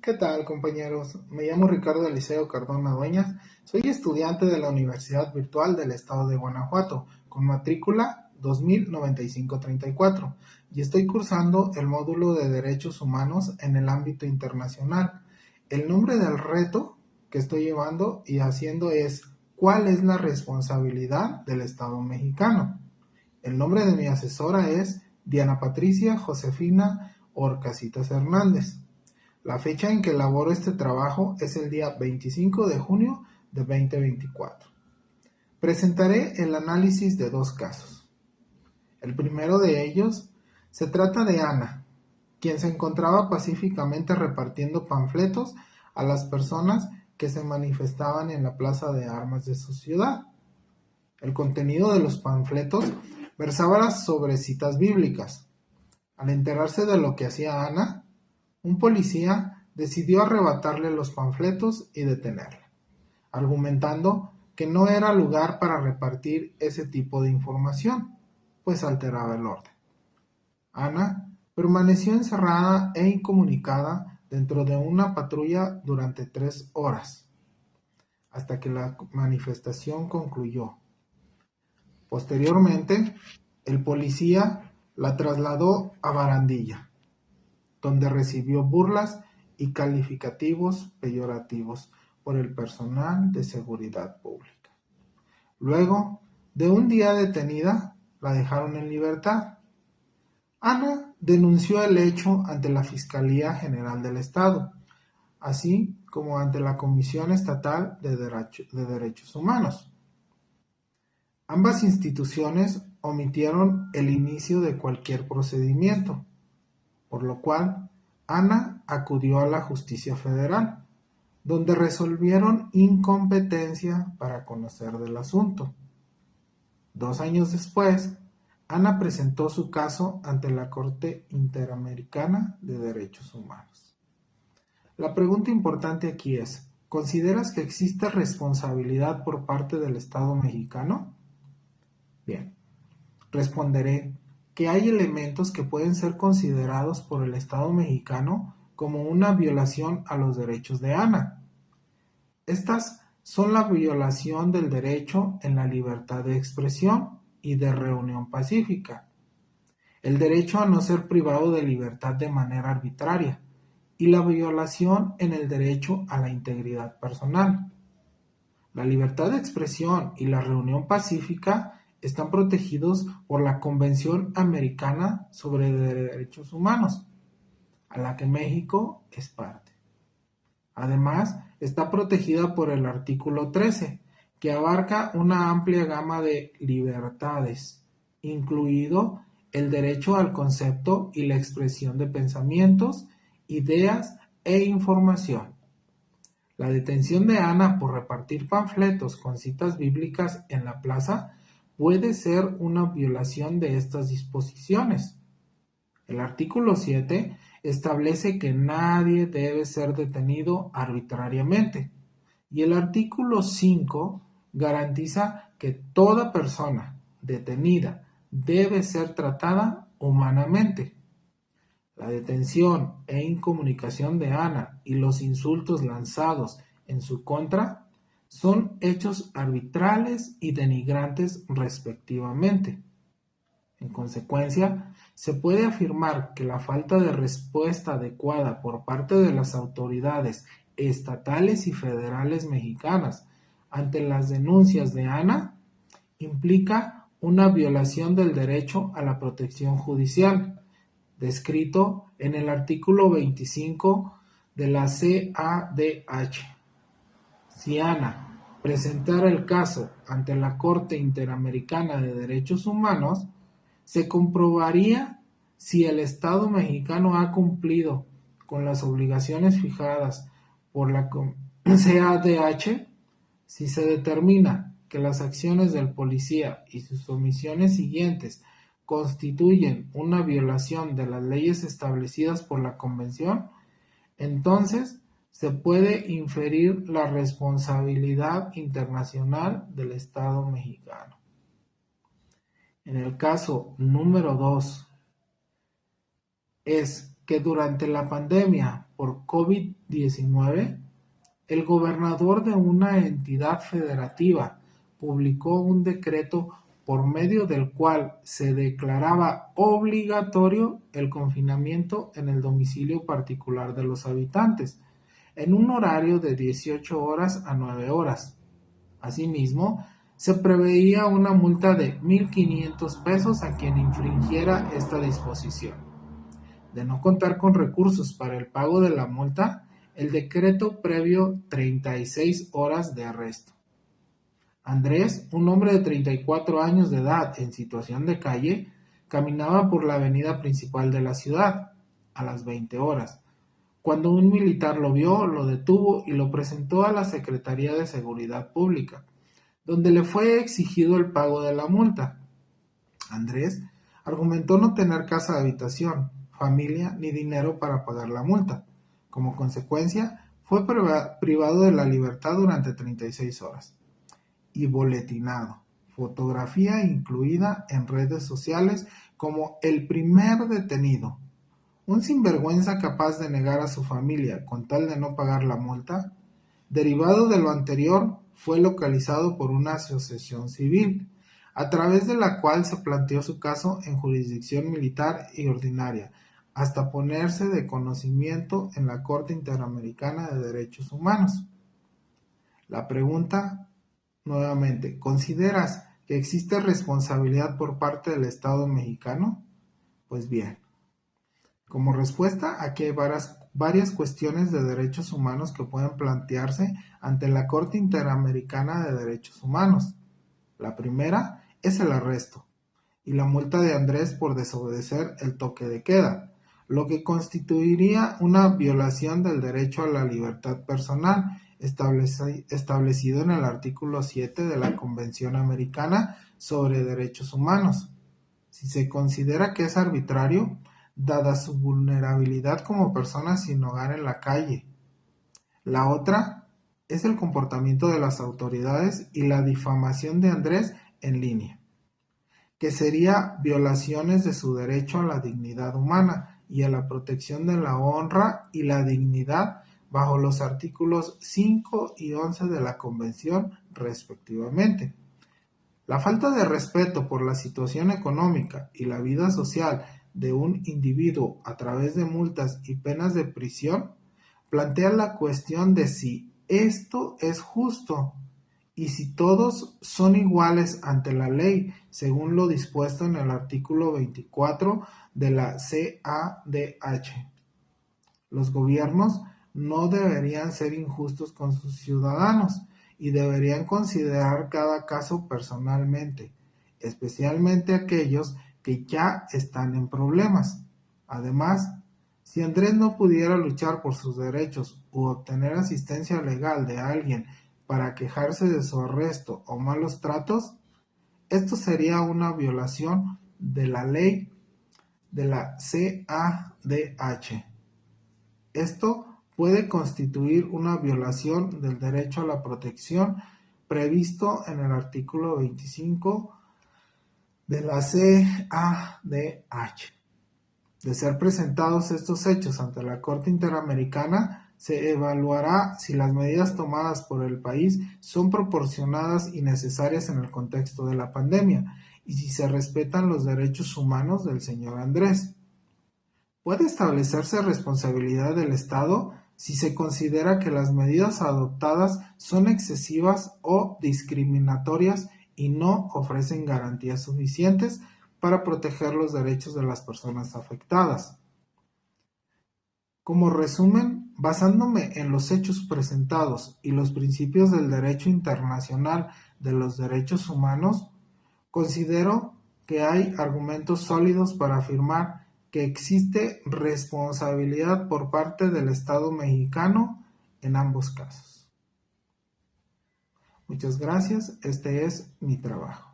¿Qué tal, compañeros? Me llamo Ricardo Eliseo Cardona Dueñas, soy estudiante de la Universidad Virtual del Estado de Guanajuato, con matrícula 209534, y estoy cursando el módulo de Derechos Humanos en el ámbito internacional. El nombre del reto que estoy llevando y haciendo es ¿cuál es la responsabilidad del Estado mexicano? El nombre de mi asesora es Diana Patricia Josefina Orcasitas Hernández. La fecha en que elaboro este trabajo es el día 25 de junio de 2024. Presentaré el análisis de dos casos. El primero de ellos se trata de Ana, quien se encontraba pacíficamente repartiendo panfletos a las personas que se manifestaban en la plaza de armas de su ciudad. El contenido de los panfletos versaba sobre citas bíblicas. Al enterarse de lo que hacía Ana, un policía decidió arrebatarle los panfletos y detenerla, argumentando que no era lugar para repartir ese tipo de información, pues alteraba el orden. Ana permaneció encerrada e incomunicada dentro de una patrulla durante 3 horas, hasta que la manifestación concluyó. Posteriormente, el policía la trasladó a Barandilla, donde recibió burlas y calificativos peyorativos por el personal de seguridad pública. Luego de un día detenida, la dejaron en libertad. Ana denunció el hecho ante la Fiscalía General del Estado, así como ante la Comisión Estatal de Derechos Humanos. Ambas instituciones omitieron el inicio de cualquier procedimiento, por lo cual Ana acudió a la Justicia Federal, donde resolvieron incompetencia para conocer del asunto. 2 años después, Ana presentó su caso ante la Corte Interamericana de Derechos Humanos. La pregunta importante aquí es, ¿consideras que existe responsabilidad por parte del Estado mexicano? Bien, responderé que hay elementos que pueden ser considerados por el Estado mexicano como una violación a los derechos de Ana. Estas son la violación del derecho en la libertad de expresión y de reunión pacífica, el derecho a no ser privado de libertad de manera arbitraria y la violación en el derecho a la integridad personal. La libertad de expresión y la reunión pacífica están protegidos por la Convención Americana sobre Derechos Humanos, a la que México es parte. Además, está protegida por el artículo 13, que abarca una amplia gama de libertades, incluido el derecho al concepto y la expresión de pensamientos, ideas e información. La detención de Ana por repartir panfletos con citas bíblicas en la plaza puede ser una violación de estas disposiciones. El artículo 7 establece que nadie debe ser detenido arbitrariamente y el artículo 5 garantiza que toda persona detenida debe ser tratada humanamente. La detención e incomunicación de Ana y los insultos lanzados en su contra son hechos arbitrarios y denigrantes respectivamente. En consecuencia, se puede afirmar que la falta de respuesta adecuada por parte de las autoridades estatales y federales mexicanas ante las denuncias de Ana implica una violación del derecho a la protección judicial, descrito en el artículo 25 de la CADH. Si Ana presentara el caso ante la Corte Interamericana de Derechos Humanos, se comprobaría si el Estado mexicano ha cumplido con las obligaciones fijadas por la CADH, si se determina que las acciones del policía y sus omisiones siguientes constituyen una violación de las leyes establecidas por la Convención, entonces se puede inferir la responsabilidad internacional del Estado mexicano. En el caso número 2, es que durante la pandemia por COVID-19, el gobernador de una entidad federativa publicó un decreto por medio del cual se declaraba obligatorio el confinamiento en el domicilio particular de los habitantes, en un horario de 18 horas a 9 horas. Asimismo, se preveía una multa de 1,500 pesos a quien infringiera esta disposición. De no contar con recursos para el pago de la multa, el decreto previó 36 horas de arresto. Andrés, un hombre de 34 años de edad en situación de calle, caminaba por la avenida principal de la ciudad a las 20 horas, cuando un militar lo vio, lo detuvo y lo presentó a la Secretaría de Seguridad Pública, donde le fue exigido el pago de la multa. Andrés argumentó no tener casa de habitación, familia ni dinero para pagar la multa. Como consecuencia, fue privado de la libertad durante 36 horas y boletinado, fotografía incluida en redes sociales como el primer detenido. Un sinvergüenza capaz de negar a su familia con tal de no pagar la multa. Derivado de lo anterior, fue localizado por una asociación civil, a través de la cual se planteó su caso en jurisdicción militar y ordinaria, hasta ponerse de conocimiento en la Corte Interamericana de Derechos Humanos. La pregunta, nuevamente, ¿consideras que existe responsabilidad por parte del Estado mexicano? Pues bien, como respuesta, aquí hay varias cuestiones de derechos humanos que pueden plantearse ante la Corte Interamericana de Derechos Humanos. La primera es el arresto y la multa de Andrés por desobedecer el toque de queda, lo que constituiría una violación del derecho a la libertad personal establecido en el artículo 7 de la Convención Americana sobre Derechos Humanos. Si se considera que es arbitrario, dada su vulnerabilidad como persona sin hogar en la calle. La otra es el comportamiento de las autoridades y la difamación de Andrés en línea, que sería violaciones de su derecho a la dignidad humana y a la protección de la honra y la dignidad bajo los artículos 5 y 11 de la Convención, respectivamente. La falta de respeto por la situación económica y la vida social de un individuo a través de multas y penas de prisión plantea la cuestión de si esto es justo y si todos son iguales ante la ley, según lo dispuesto en el artículo 24 de la CADH. Los gobiernos no deberían ser injustos con sus ciudadanos y deberían considerar cada caso personalmente, especialmente aquellos que ya están en problemas. Además, si Andrés no pudiera luchar por sus derechos u obtener asistencia legal de alguien para quejarse de su arresto o malos tratos, esto sería una violación de la ley de la CADH. Esto puede constituir una violación del derecho a la protección previsto en el artículo 25 de la CADH. De ser presentados estos hechos ante la Corte Interamericana, se evaluará si las medidas tomadas por el país son proporcionadas y necesarias en el contexto de la pandemia y si se respetan los derechos humanos del señor Andrés. ¿Puede establecerse responsabilidad del Estado si se considera que las medidas adoptadas son excesivas o discriminatorias y no ofrecen garantías suficientes para proteger los derechos de las personas afectadas? Como resumen, basándome en los hechos presentados y los principios del derecho internacional de los derechos humanos, considero que hay argumentos sólidos para afirmar que existe responsabilidad por parte del Estado mexicano en ambos casos. Muchas gracias, este es mi trabajo.